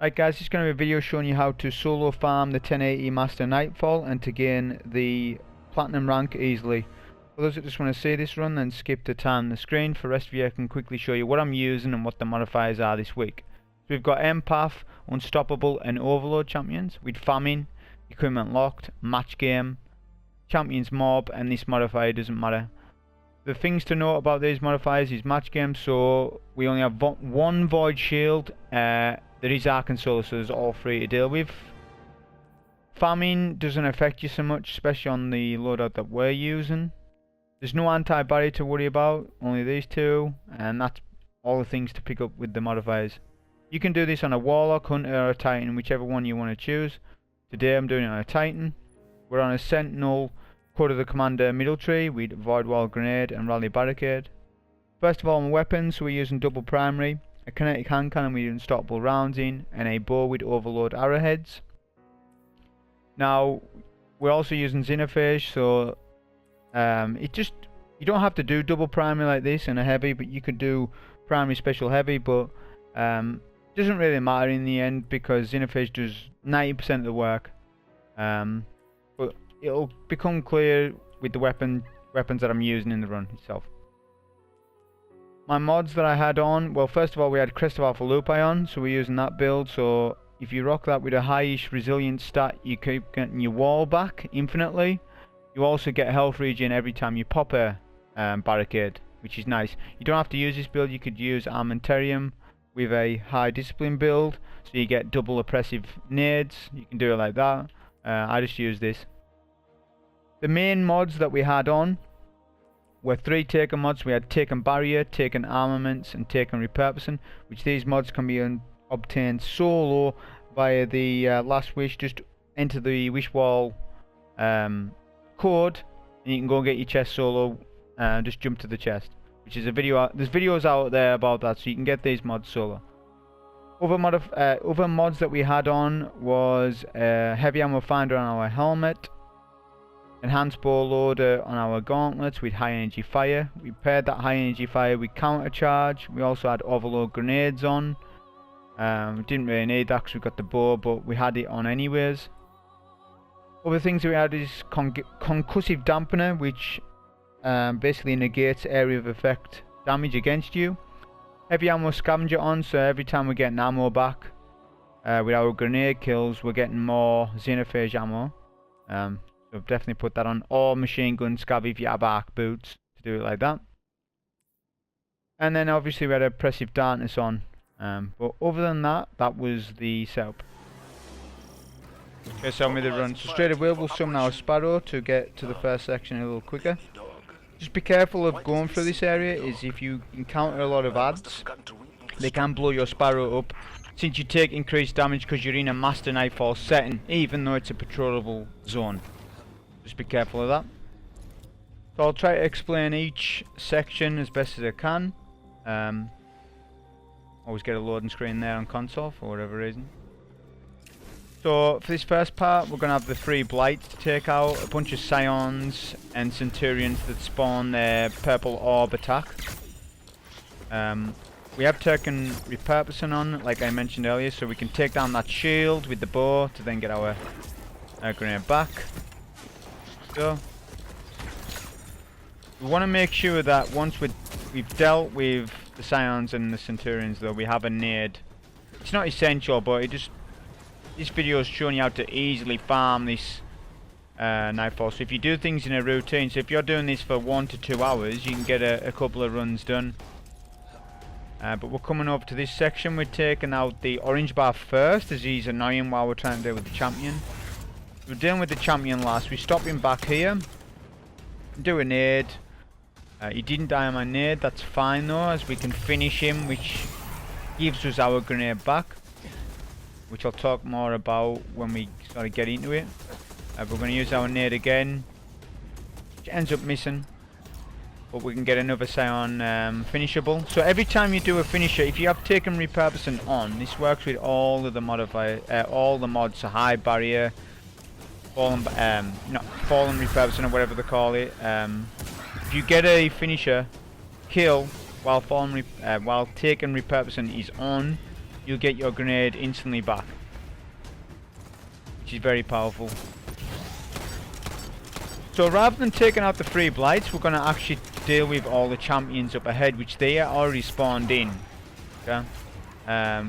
Right guys, it's going to be a video showing you how to solo farm the 1080 Master Nightfall and to gain the Platinum rank easily. For those that just want to see this run, then skip to time the screen. For the rest of you, I can quickly show you what I'm using and what the modifiers are this week. So we've got Empath, Unstoppable and Overload champions, with Famine, Equipment Locked, Match Game, Champions Mob, and this modifier doesn't matter. The things to note about these modifiers is Match Game, so we only have one Void Shield. There is Arc and Solar, so there's all three to deal with. Famine doesn't affect you so much, especially on the loadout that we're using. There's no anti-barrier to worry about, only these two, and that's all the things to pick up with the modifiers. You can do this on a Warlock, Hunter or a Titan, whichever one you want to choose. Today I'm doing it on a Titan. We're on a Sentinel, Code of the Commander middle tree with Void Wall Grenade and Rally Barricade. First of all, on weapons, so we're using double primary, a kinetic hand cannon with unstoppable rounds in, and a bow with overload arrowheads. Now, we're also using Xenophage, so you don't have to do double primary like this in a heavy, but you could do primary special heavy, but doesn't really matter in the end because Xenophage does 90% of the work. But it'll become clear with the weapons that I'm using in the run itself. My mods that I had on, well, first of all we had Crest of Alpha Lupi on, so we're using that build. So if you rock that with a highish resilience stat, you keep getting your wall back infinitely. You also get health regen every time you pop a barricade, which is nice. You don't have to use this build, you could use Armaments with a high discipline build, so you get double oppressive nades. You can do it like that. I just use this. The main mods that we had on were 3 Taken mods. We had Taken Barrier, Taken Armaments and Taken Repurposing, which these mods can be obtained solo via the Last Wish. Just enter the wish wall code and you can go get your chest solo and just jump to the chest, which is a video. There's videos out there about that, so you can get these mods solo. Other mods that we had on was Heavy Ammo Finder on our helmet, Enhanced Bow Loader on our gauntlets with high energy fire. We paired that high energy fire with counter charge. We also had overload grenades on. We didn't really need that because we got the bow, but we had it on anyways. Other things we had is concussive dampener, which basically negates area of effect damage against you. Heavy ammo scavenger on, so every time we get an ammo back with our grenade kills, we're getting more Xenophage ammo. So definitely put that on. Or machine gun scav if you have arc boots to do it like that. And then obviously we had Oppressive Darkness on. But other than that, that was the setup. Okay, so I'm going to run. So straight away we'll summon our Sparrow to get to the first section a little quicker. Just be careful of going through this area, is if you encounter a lot of adds, they can blow your Sparrow up, since you take increased damage because you're in a Master Nightfall setting, even though it's a patrollable zone. Just be careful of that. So I'll try to explain each section as best as I can. Always get a loading screen there on console for whatever reason. So for this first part we're going to have the 3 blights to take out, a bunch of scions and centurions that spawn their purple orb attack. We have taken repurposing on, like I mentioned earlier, so we can take down that shield with the bow to then get our grenade back. So we want to make sure that once we've dealt with the scions and the centurions, though, we have a nade. It's not essential, but this video is showing you how to easily farm this Nightfall. So if you do things in a routine, so if you're doing this for 1 to 2 hours, you can get a couple of runs done. But we're coming over to this section. We're taking out the orange bar first, as he's annoying while we're trying to deal with the champion. We're dealing with the champion last. We stop him back here, do a nade. He didn't die on my nade, that's fine though, as we can finish him, which gives us our grenade back, which I'll talk more about when we sort of get into it. We're going to use our nade again, which ends up missing, but we can get another scion finishable. So every time you do a finisher, if you have taken repurposing on, this works with all of the modifiers, all the mods, so high barrier, fallen repurposing or whatever they call it. If you get a finisher kill while taking repurposing is on, you'll get your grenade instantly back, which is very powerful. So rather than taking out the 3 blights, we're going to actually deal with all the champions up ahead, which they are already spawned in. Okay?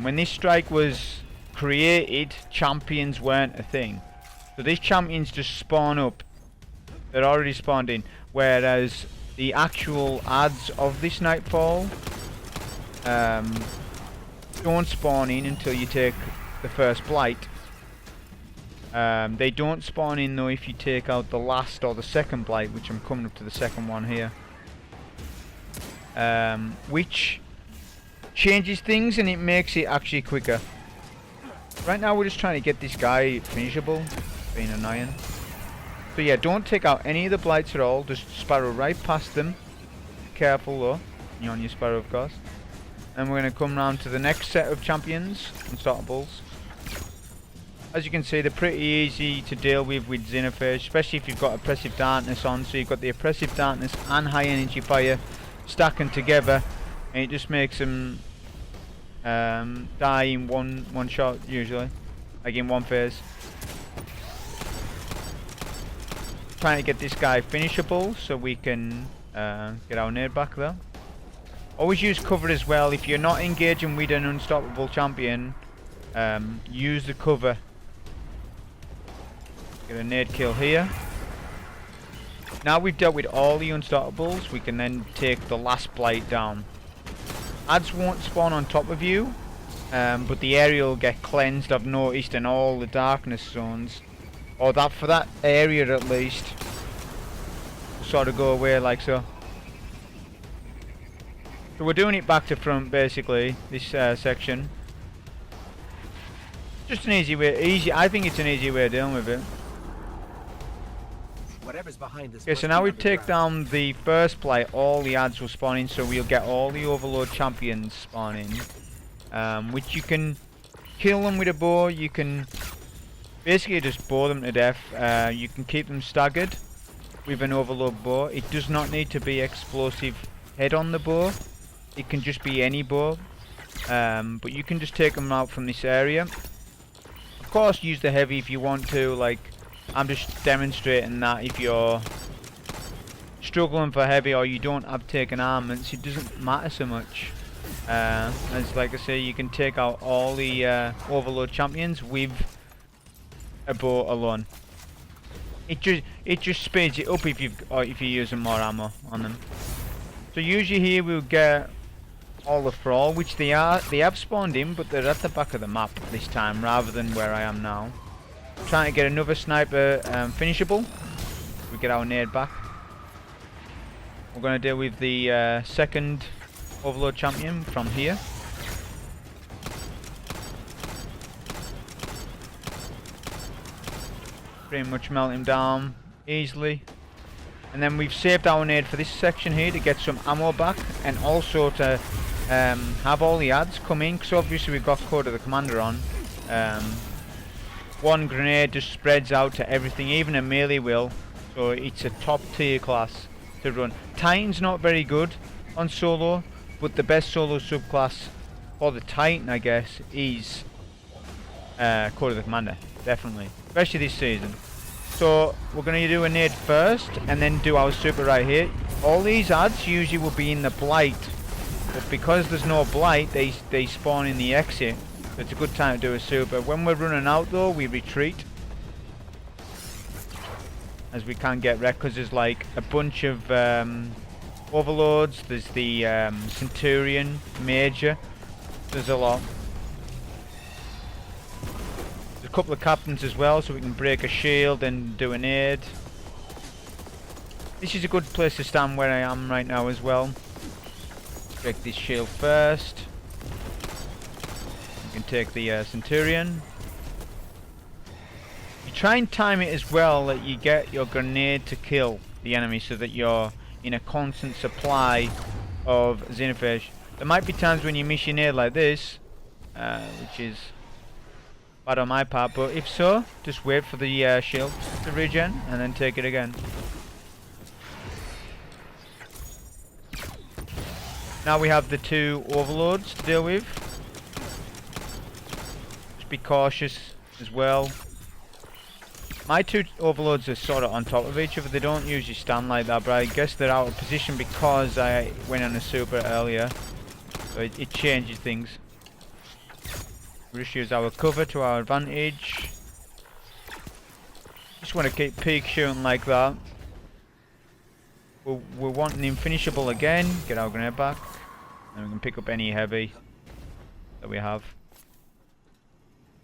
When this strike was created, champions weren't a thing. So these champions just spawn up. They're already spawned in. Whereas the actual adds of this Nightfall don't spawn in until you take the first blight. They don't spawn in though if you take out the last or the second blight, which I'm coming up to the second one here. Which changes things and it makes it actually quicker. Right now we're just trying to get this guy finishable, being annoying. So yeah, don't take out any of the blights at all, just sparrow right past them. Careful though, you're on your sparrow of course. And we're going to come round to the next set of champions, Unstopables. As you can see, they're pretty easy to deal with Xenophage, especially if you've got Oppressive Darkness on. So you've got the Oppressive Darkness and High Energy Fire stacking together, and it just makes them die in one shot usually, like in one phase. Trying to get this guy finishable so we can get our nade back there. Always use cover as well. If you're not engaging with an unstoppable champion, use the cover. Get a nade kill here. Now we've dealt with all the unstoppables, we can then take the last blight down. Adds won't spawn on top of you, but the area will get cleansed, I've noticed, in all the darkness zones. Or that, for that area at least, sort of go away like so. So we're doing it back to front basically, this section. Just an easy way, I think it's an easy way of dealing with it. Whatever's behind this. Okay, so now we take down the first blight, all the adds will spawn in, so we'll get all the Overlord champions spawning. Which you can kill them with a bow, you can basically just bow them to death. You can keep them staggered with an Overlord bow. It does not need to be explosive head on the bow, it can just be any bow. But you can just take them out from this area. Of course use the heavy if you want to, like I'm just demonstrating that if you're struggling for heavy or you don't have taken armaments, it doesn't matter so much. As like I say, you can take out all the Overlord champions with a bow alone. It just speeds it up if you're using more ammo on them. So usually here we'll get all the thrall, which they have spawned in, but they're at the back of the map this time rather than where I am now. Trying to get another sniper finishable. We get our nade back. We're going to deal with the second Overlord champion from here. Pretty much melt him down easily. And then we've saved our nade for this section here to get some ammo back, and also to have all the adds come in, because obviously we've got Code of the Commander on. One grenade just spreads out to everything, even a melee will, so it's a top tier class to run. Titan's not very good on solo, but the best solo subclass for the Titan, I guess, is Code of the Commander, definitely, especially this season. So we're going to do a nade first and then do our super right here. All these adds usually will be in the blight, but because there's no blight, they spawn in the exit. So it's a good time to do a super. When we're running out though, we retreat, as we can't get wrecked, because there's like a bunch of overlords. There's the Centurion Major. There's a lot. There's a couple of captains as well, so we can break a shield and do an aid. This is a good place to stand where I am right now as well. Break this shield first. You can take the Centurion. You try and time it as well that you get your grenade to kill the enemy, so that you're in a constant supply of Xenophage. There might be times when you miss your nade like this, which is bad on my part, but if so, just wait for the shield to regen and then take it again. Now we have the two overlords to deal with. be cautious as well. My two overloads are sort of on top of each other. They don't usually stand like that, but I guess they're out of position because I went on a super earlier. So it changes things. We just use our cover to our advantage. Just want to keep peek shooting like that. We're wanting infinishable again. Get our grenade back. And we can pick up any heavy that we have.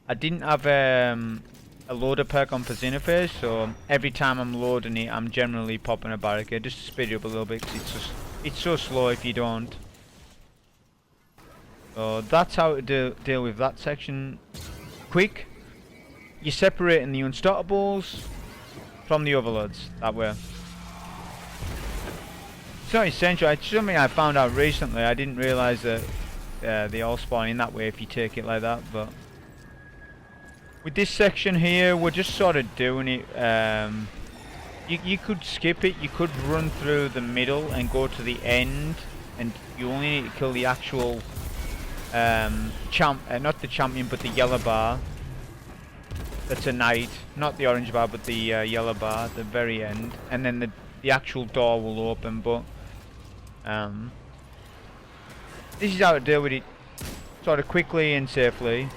I didn't have a loader perk on for Xenophage, so every time I'm loading it, I'm generally popping a barricade just to speed it up a little bit, because it's so slow if you don't. So that's how to deal with that section. Quick. You're separating the unstoppables from the overloads that way. It's not essential. It's something I found out recently. I didn't realise that they all spawn in that way if you take it like that, but with this section here, we're just sort of doing it. You could skip it. You could run through the middle and go to the end, and you only need to kill the actual not the champion, but the yellow bar. That's a knight, not the orange bar, but the yellow bar at the very end, and then the actual door will open. But this is how to deal with it, sort of quickly and safely.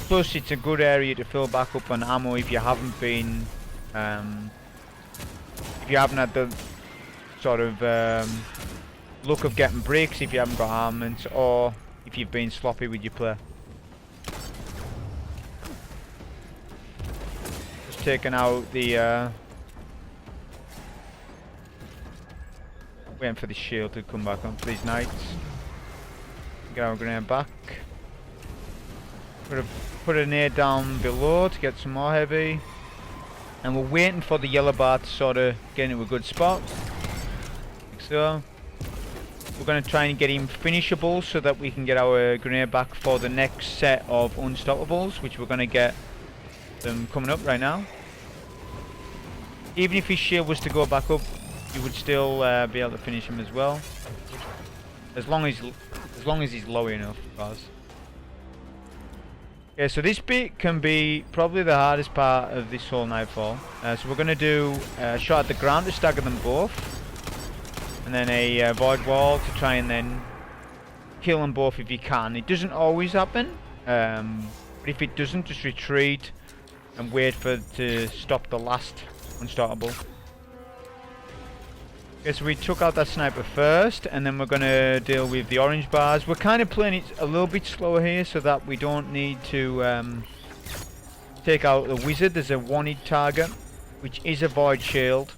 Plus, it's a good area to fill back up on ammo if you haven't been, if you haven't had the sort of luck of getting breaks if you haven't got armaments, or if you've been sloppy with your play. Just taking out the waiting for the shield to come back on for these knights. Get our grenade back. Put a nade down below to get some more heavy, and we're waiting for the yellow bar to sort of get into a good spot, like so. We're going to try and get him finishable so that we can get our grenade back for the next set of unstoppables, which we're going to get them coming up right now. Even if his shield was to go back up, you would still be able to finish him as well, as long as he's low enough, of course. Okay, so this bit can be probably the hardest part of this whole Nightfall. So we're going to do a shot at the ground to stagger them both, and then a void wall to try and then kill them both if you can. It doesn't always happen, but if it doesn't, just retreat and wait for it to stop the last unstoppable. Okay, so we took out that sniper first, and then we're going to deal with the orange bars. We're kind of playing it a little bit slower here so that we don't need to take out the wizard. There's a one-hit target, which is a void shield,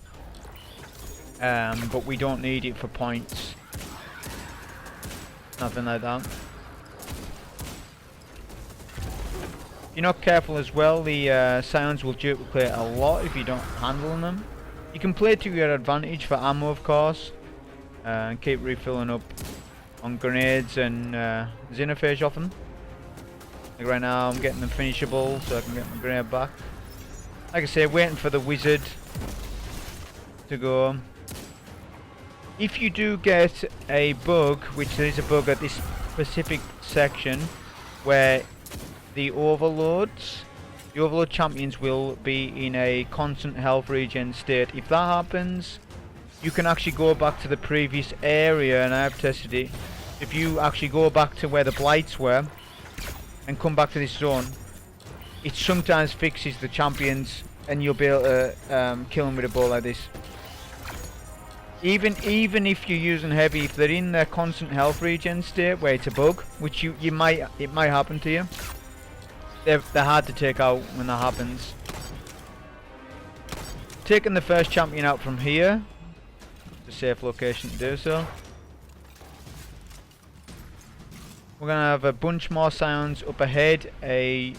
but we don't need it for points. Nothing like that. If you're not careful as well, the sounds will duplicate a lot if you don't handle them. You can play to your advantage for ammo, of course, and keep refilling up on grenades and Xenophage often. Like right now, I'm getting them finishable so I can get my grenade back. Like I say, waiting for the wizard to go. If you do get a bug, which there is a bug at this specific section, where the overload champions will be in a constant health regen state. If that happens, you can actually go back to the previous area, and I have tested it. If you actually go back to where the blights were and come back to this zone, it sometimes fixes the champions, and you'll be able to kill them with a bow like this. Even if you're using heavy, if they're in their constant health regen state where it's a bug, which it might happen to you. They're hard to take out when that happens. Taking the first champion out from here. It's a safe location to do so. We're going to have a bunch more sounds up ahead. A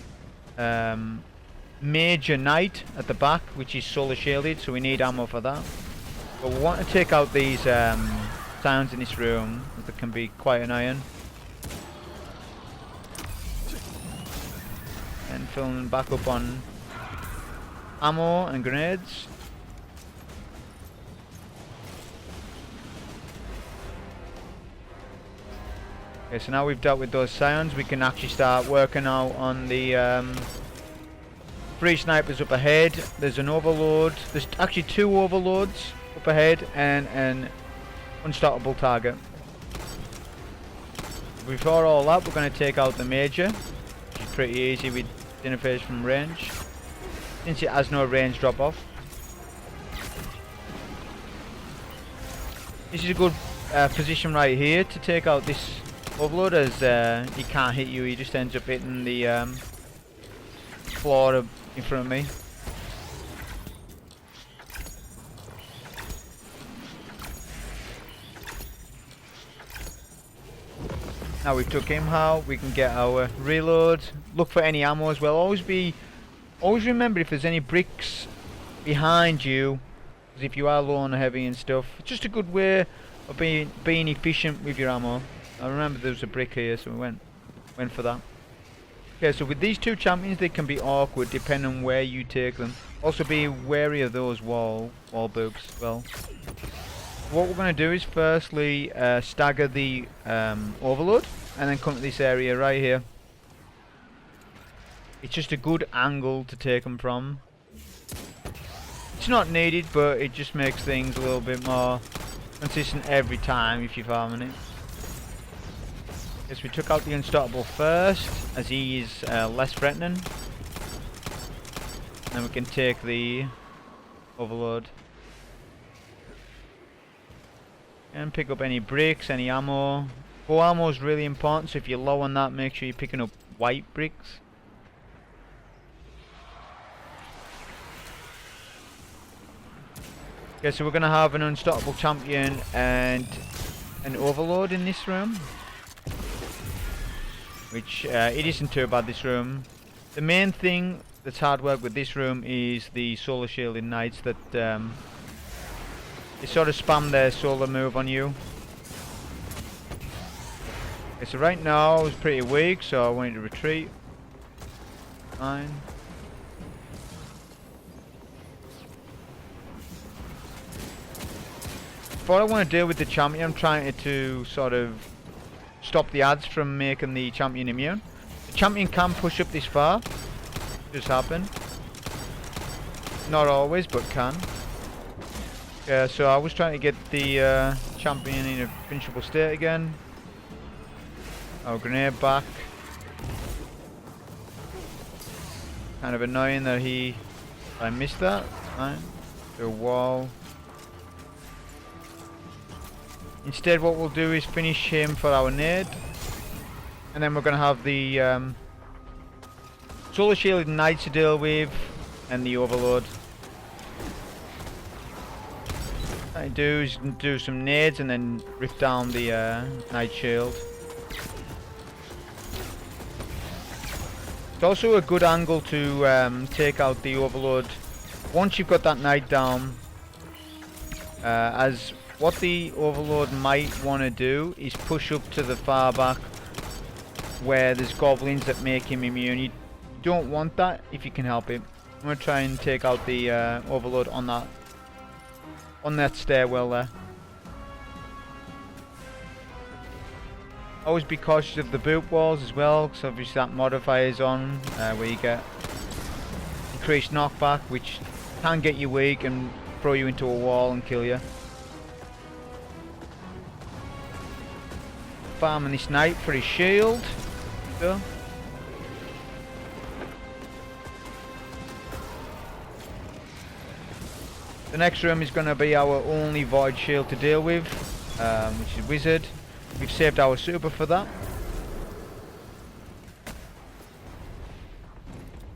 major knight at the back, which is solar shielded, so we need ammo for that. But we want to take out these sounds in this room, that can be quite annoying. And filling back up on ammo and grenades. Okay, so now we've dealt with those scions, we can actually start working out on the 3 snipers up ahead. There's an overload. There's actually 2 overloads up ahead and an unstoppable target. Before all that, we're going to take out the major, which is pretty easy with Xenophage from range, since it has no range drop off. This is a good position right here to take out this overload, as he can't hit you, he just ends up hitting the floor in front of me. Now we've took him out, we can get our reload, look for any ammo as well. Always remember if there's any bricks behind you, because if you are low on heavy and stuff, it's just a good way of being efficient with your ammo. I remember there was a brick here, so we went for that. Okay, so with these 2 champions, they can be awkward depending on where you take them. Also be wary of those wall bugs as well. What we're going to do is firstly stagger the overload and then come to this area right here. It's just a good angle to take them from. It's not needed, but it just makes things a little bit more consistent every time if you're farming it. Guess we took out the unstoppable first, as he is less threatening. Then we can take the overload. And pick up any bricks, any ammo. Bow ammo is really important, so if you're low on that, make sure you're picking up white bricks. Okay, so we're going to have an unstoppable champion and an overload in this room. Which, it isn't too bad, this room. The main thing that's hard work with this room is the solar shielded knights that they sort of spam their solar move on you. Okay, so right now I was pretty weak, so I wanted to retreat. Fine. Before I want to deal with the champion, I'm trying to sort of stop the ads from making the champion immune. The champion can push up this far. Just happen. Not always, but can. Yeah, so I was trying to get the champion in a finishable state again. Oh, grenade back. Kind of annoying that I missed that. Fine. Do a wall. Instead, what we'll do is finish him for our nade. And then we're going to have the solar shielded knights to deal with, and the overload. What I do is do some nades and then rip down the knight shield. It's also a good angle to take out the overload once you've got that knight down, as what the overload might want to do is push up to the far back where there's goblins that make him immune. You don't want that if you can help it. I'm going to try and take out the overload on that stairwell there. Always be cautious of the boot walls as well, because obviously that modifier is on, where you get increased knockback, which can get you weak and throw you into a wall and kill you. Farming this knight for his shield. So. The next room is going to be our only void shield to deal with, which is wizard. We've saved our super for that.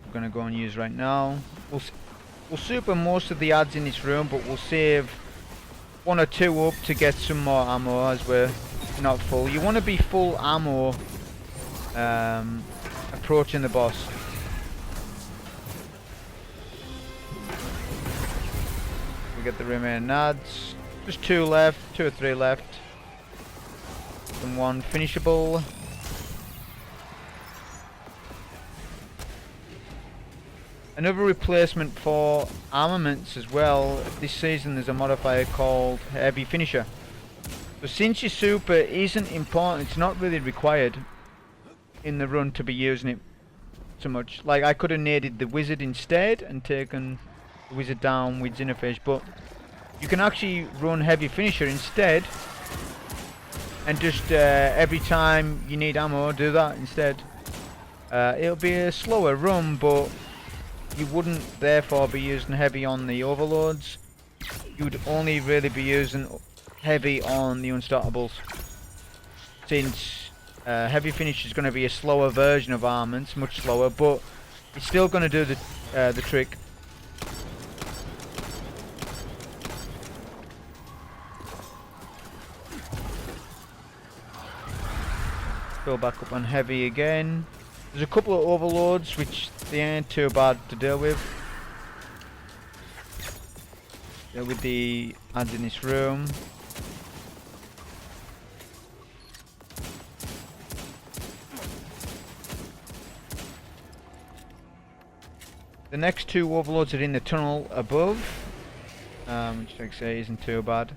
We're going to go and use right now. We'll super most of the adds in this room, but we'll save 1 or 2 up to get some more ammo as we're not full. You want to be full ammo approaching the boss. We get the remaining adds. Just 2 left, 2 or 3 left. And 1 finishable. Another replacement for armaments as well. This season there's a modifier called Heavy Finisher. So since your super isn't important, it's not really required in the run to be using it so much. Like, I could have naded the wizard instead and taken the wizard down with Xenophage, but you can actually run heavy finisher instead, and just every time you need ammo, do that instead. It'll be a slower run, but you wouldn't therefore be using heavy on the overloads. You would only really be using heavy on the unstartables, since heavy finish is going to be a slower version of Armaments, much slower, but it's still going to do the trick. Go back up on heavy again. There's a couple of overloads which they ain't too bad to deal with. Deal with the ads in this room. The next two overloads are in the tunnel above, which like I say isn't too bad.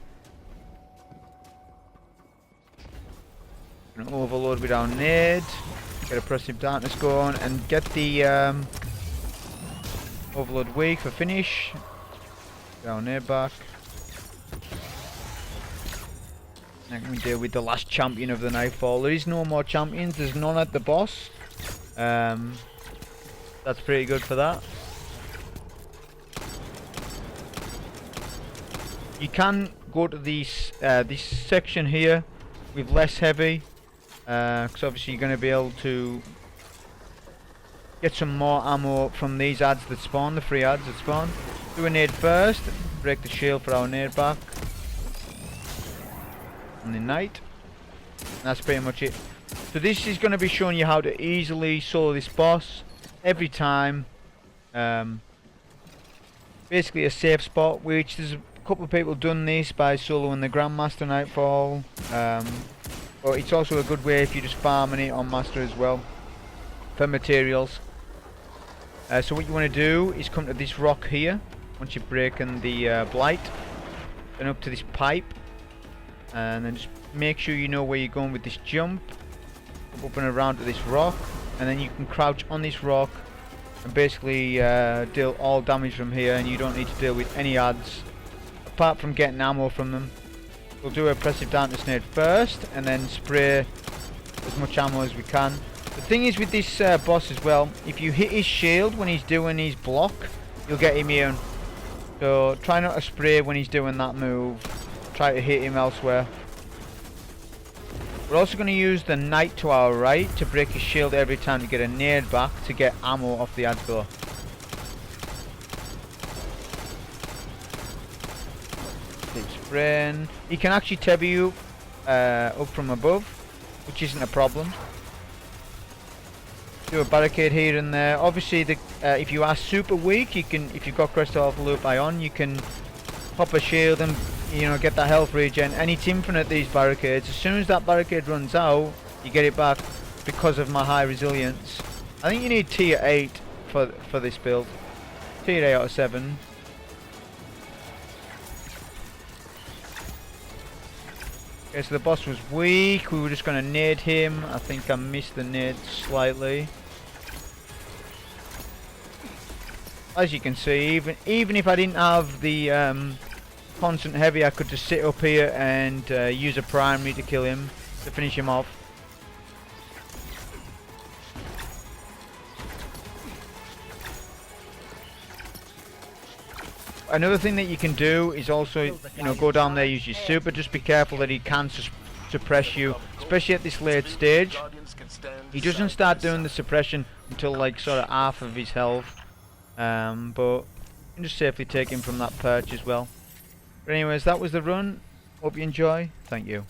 An overload with our nade, get Oppressive Darkness going, and get the overload weak for finish. Get our nade back. Then we deal with the last champion of the Nightfall. There is no more champions, there's none at the boss. That's pretty good for that. You can go to this section here with less heavy, because obviously you're going to be able to get some more ammo from these ads that spawn, the free ads that spawn. Do a nade first, break the shield for our nade back. And the knight. And that's pretty much it. So this is going to be showing you how to easily solo this boss every time. Basically a safe spot, which there's a couple of people done this by soloing the Grandmaster Nightfall. But it's also a good way if you're just farming it on Master as well for materials. So what you want to do is come to this rock here once you've broken the blight, then up to this pipe, and then just make sure you know where you're going with this jump. Up and around to this rock, and then you can crouch on this rock and basically deal all damage from here, and you don't need to deal with any ads apart from getting ammo from them. We'll do a Oppressive Darkness nade first, and then spray as much ammo as we can. The thing is with this boss as well, if you hit his shield when he's doing his block, you'll get immune. So try not to spray when he's doing that move. Try to hit him elsewhere. We're also going to use the knight to our right to break his shield every time to get a nade back to get ammo off the advil. Keep spraying. He can actually tether you up from above, which isn't a problem. Do a barricade here and there. Obviously, if you are super weak, you can, if you've got Crest or Lupi on, you can pop a shield and get that health regen, and it's infinite, these barricades. As soon as that barricade runs out, you get it back because of my high resilience. I think you need tier 8 for this build. Tier 8 out of 7. Okay, so the boss was weak. We were just going to nade him. I think I missed the nade slightly. As you can see, even if I didn't have the constant heavy, I could just sit up here and use a primary to kill him, to finish him off. Another thing that you can do is also, go down there, use your super. Just be careful that he can suppress you, especially at this late stage. He doesn't start doing the suppression until like sort of half of his health, but you can just safely take him from that perch as well. But anyways, that was the run. Hope you enjoy. Thank you.